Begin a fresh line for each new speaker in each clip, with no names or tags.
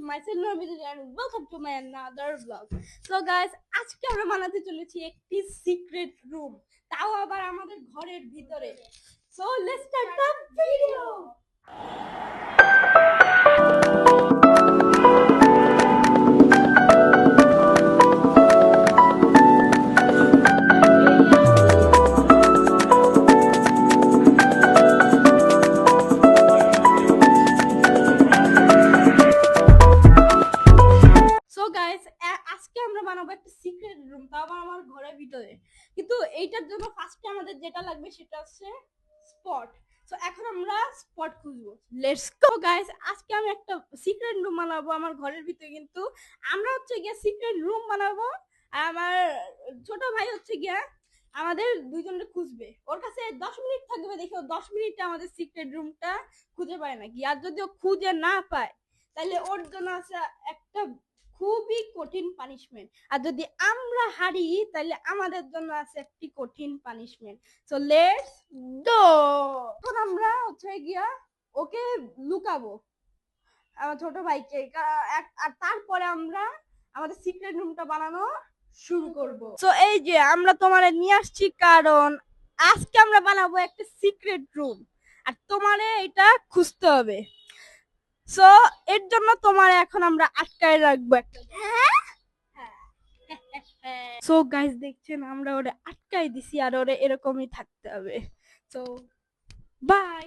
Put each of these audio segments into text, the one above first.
myself Nurmidul and welcome to my another vlog. So guys, আজকে আমরা বানাতে চলেছি একটি সিক্রেট রুম, তাও আবার আমাদের ঘরের ভিতরে। So let's start the video. আজকে আমরা বানাবো একটা সিক্রেট রুম, তাও আবার আমার ঘরের ভিতরে। কিন্তু এইটার জন্য ফার্স্টে আমাদের যেটা লাগবে সেটা হচ্ছে স্পট। সো এখন আমরা স্পট খুঁজবো। লেটস গো গাইস, আজকে আমি একটা সিক্রেট রুম বানাবো আমার ঘরের ভিতরে। কিন্তু আমরা হচ্ছে গিয়ে সিক্রেট রুম বানাবো, আর আমার ছোট ভাই হচ্ছে গিয়া আমাদের দুইজনের খুঁজবে। ওর কাছে 10 মিনিট থাকবে, দেখো 10 মিনিটে আমাদের সিক্রেট রুমটা খুঁজে পায় নাকি। আর যদি ও খুঁজে না পায় তাহলে ওর জন্য আছে একটা খুবই কঠিন পানিশমেন্ট। আর যদি আমরা হারি তাহলে আমাদের জন্য আছে একটি কঠিন পানিশমেন্ট। So let's go. এখন আমরা হচ্ছে গিয়া ওকে লুকাবো, আমার ছোট ভাইকে, আর তারপরে আমরা আমাদের সিক্রেট রুমটা বানানো শুরু করব। সো এই যে আমরা তোমারে নিয়ে আসছি, কারণ আজকে আমরা বানাবো একটা সিক্রেট রুম, আর তোমারে এটা খুঁজতে হবে। সো এর জন্য তোমার এখন আমরা আটকায় রাখবো একটা। সো গাইস দেখছেন আমরা ওরে আটকাই দিছি, আর ওরে এরকমই থাকতে হবে। So by.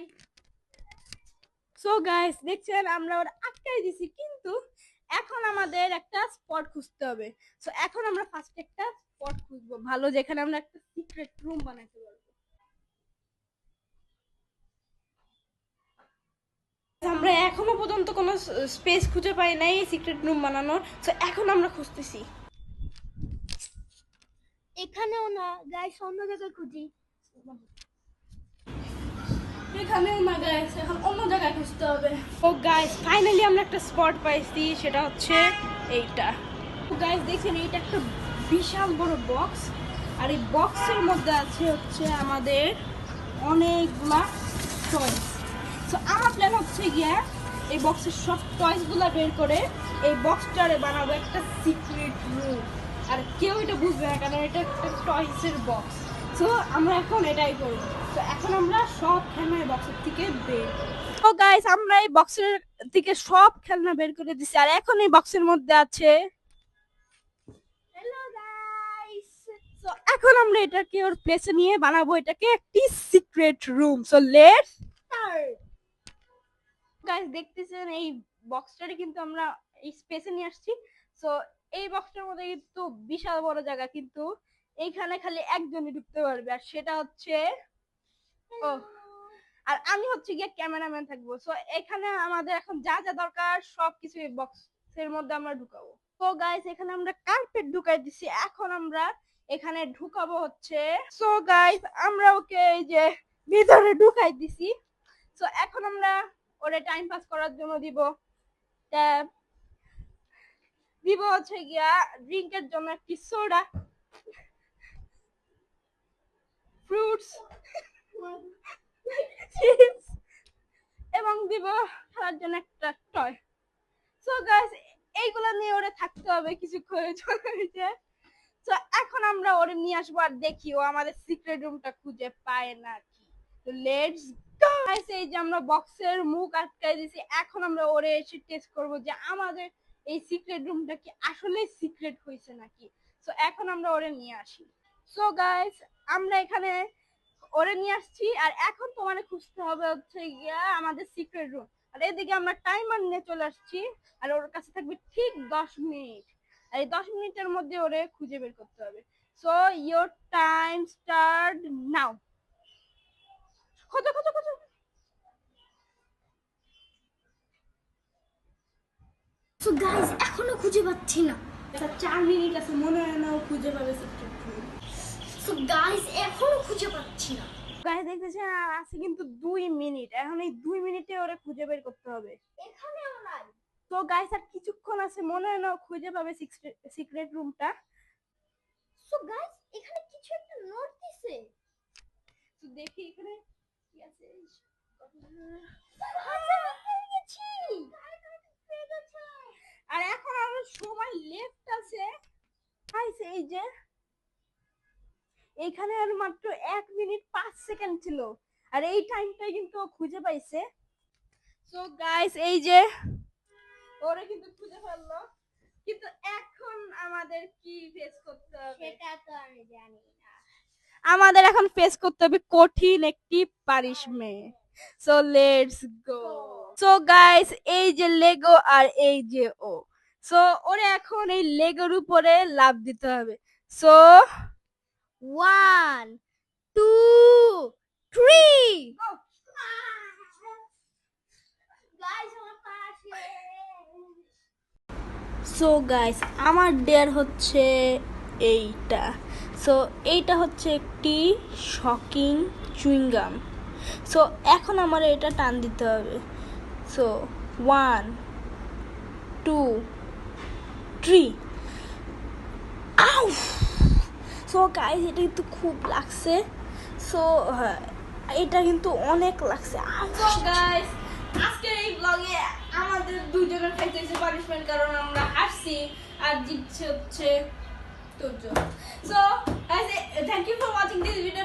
সো গাইস দেখছেন আমরা ওরে আটকাই দিছি, কিন্তু এখন আমাদের একটা স্পট খুঁজতে হবে। সো এখন আমরা ফার্স্ট একটা স্পট খুঁজবো ভালো, যেখানে আমরা একটা সিক্রেট রুম বানাতে পারবো। আমরা এখনো পর্যন্ত কোনো স্পেস খুঁজে পাই নাই সিক্রেট রুম বানানোর। সো এখন আমরা খুঁজতেছি।
এখানেও না গাইস, অন্য জায়গায় খুঁজি।
এখানেও না গাইস, এখন অন্য জায়গায় খুঁজতে হবে। ও গাইস ফাইনালি আমরা একটা স্পট পাইছি, সেটা হচ্ছে এইটা। ও গাইস দেখছেন এইটা একটা বিশাল বড় বক্স, আর এই বক্সের মধ্যে আছে হচ্ছে আমাদের অনেকগুলা টয়েস। সো আমার প্ল্যান হচ্ছে গিয়া এই বক্সের সব টয়েসগুলা বের করে এই বক্সটারে বানাবো একটা সিক্রেট রুম। আর কেউ এটা বুঝবে না, কারণ এটা একটা টয়েসের বক্স। সো আমরা এখন এটাই করবো। তো এখন আমরা সব খেলনা এই বক্সের থেকে বের করব। তো গাইস আমরা এই বক্সের থেকে সব খেলনা বের করে দিছি, আর এখন এই বক্সের মধ্যে আছে
হ্যালো গাইস।
সো এখন আমরা এটাকে ওর প্লেসে নিয়ে বানাবো এটাকে একটি secret room. So let's start. Guys দেখতেছেন এই বক্সটারে কিন্তু আমরা এই স্পেসে নিয়ে আসছি। সো এই বক্সটার মধ্যে কিন্তু বিশাল বড় জায়গা, কিন্তু এইখানে খালি একজনই ঢুকতে পারবে, আর সেটা হচ্ছে ও। আর আমি হচ্ছে গিয়ে ক্যামেরাম্যান থাকবো। সো এখানে আমাদের এখন যা যা দরকার সবকিছু এই বক্সের মধ্যে আমরা ঢুকাবো। তো গাইস এখানে আমরা কার্পেট ঢুকাই দিছি, এখন আমরা এখানে ঢুকাবো হচ্ছে। সো গাইস আমরা ওকে এই যে ভিতরে ঢুকাই দিছি। সো এখন আমরা ওরে টাইম পাস করার জন্য দিব ট্যাব, দিব হচ্ছে গিয়া ড্রিঙ্কের জন্য একটি সোডা, ফ্রুটস, চিপস, এবং দিব খেলার জন্য একটা টয়। সো গাইস এইগুলা নিয়ে ওরে থাকতে হবে কিছুক্ষণের জন্য। তো এখন আমরা ওরে নিয়ে আসবো, আর দেখি ও আমাদের সিক্রেট রুমটা খুঁজে পায় নাকি। তো লেটস গো গাইস, এই যে আমরা বক্সের মুখ আটকাই দিয়েছি, এখন আমরা ওরে এসে টেস্ট করব যে আমাদের এই সিক্রেট রুমটা কি আসলে সিক্রেট হয়েছে নাকি। সো এখন আমরা ওরে নিয়ে আসি। সো গাইস আমরা এখানে ওরে নিয়ে আসছি, আর এখন তোমার খুঁজতে হবে হচ্ছে গিয়া আমাদের সিক্রেট রুম। আর এদিকে আমরা টাইমার নিয়ে চলে আসছি, আর ওর কাছে থাকবে ঠিক 10 মিনিট। আর এই 10 মিনিটের মধ্যে ওরে খুঁজে বের করতে হবে। So your time start now. খোঁজো খোঁজো খোঁজো।
সো গাইস এখনো খুঁজে পাচ্ছি না।
4 মিনিট আছে, মনে হয় না ও খুঁজে পাবে সিক্রেট রুম।
সো গাইস এখনো খুঁজে পাচ্ছি না।
গাইস দেখতেছেন আছে কিন্তু 2 মিনিট, এখন এই 2 মিনিটে ওরে খুঁজে বের করতে হবে।
এখানেও নাই।
তো গাইস আর কিছুক্ষণ আছে, মনে হয় না ও খুঁজে পাবে সিক্রেট রুমটা।
সো গাইস এখানে কিছু একটা নোট দিছে।
তো দেখি এখানে কি আছে।
আচ্ছা পেয়ে গেছি। পেয়ে গেছে।
এই যে এইখানে আর মাত্র 1 মিনিট 5 সেকেন্ড ছিল, আর এই টাইমটাই কিন্তু ও খুঁজে পাইছে। সো গাইস এই যে ওরা কিন্তু খুঁজে ফেললো, কিন্তু এখন আমাদের কি ফেস করতে হবে?
সেটা তো আমি জানি না।
আমাদের এখন ফেস করতে হবে কঠিন একটি punishment. So let's go. So guys এই যে লেগো আর এই যে ও, সো ওরে এখন এই লেগোর উপরে লাফ দিতে হবে। সো 1 2 3
গাইস আমার পাশে।
সো গাইস আমার ডেয়ার হচ্ছে এইটা। সো এইটা হচ্ছে একটি শকিং চুইংগাম। সো এখন আমার এটা টান দিতে হবে। সো 1 2 3 আউ। সো গাইস এটা কিন্তু খুব লাগছে। সো এটা কিন্তু অনেক লাগছে। সো গাইস আজকের এই ব্লগে আমাদের দুজনের খাইতে হয়েছে পানিশমেন্ট, কারণ আমরা হাসছি আর জিতছে হচ্ছে তোর। So guys thank you for watching this video.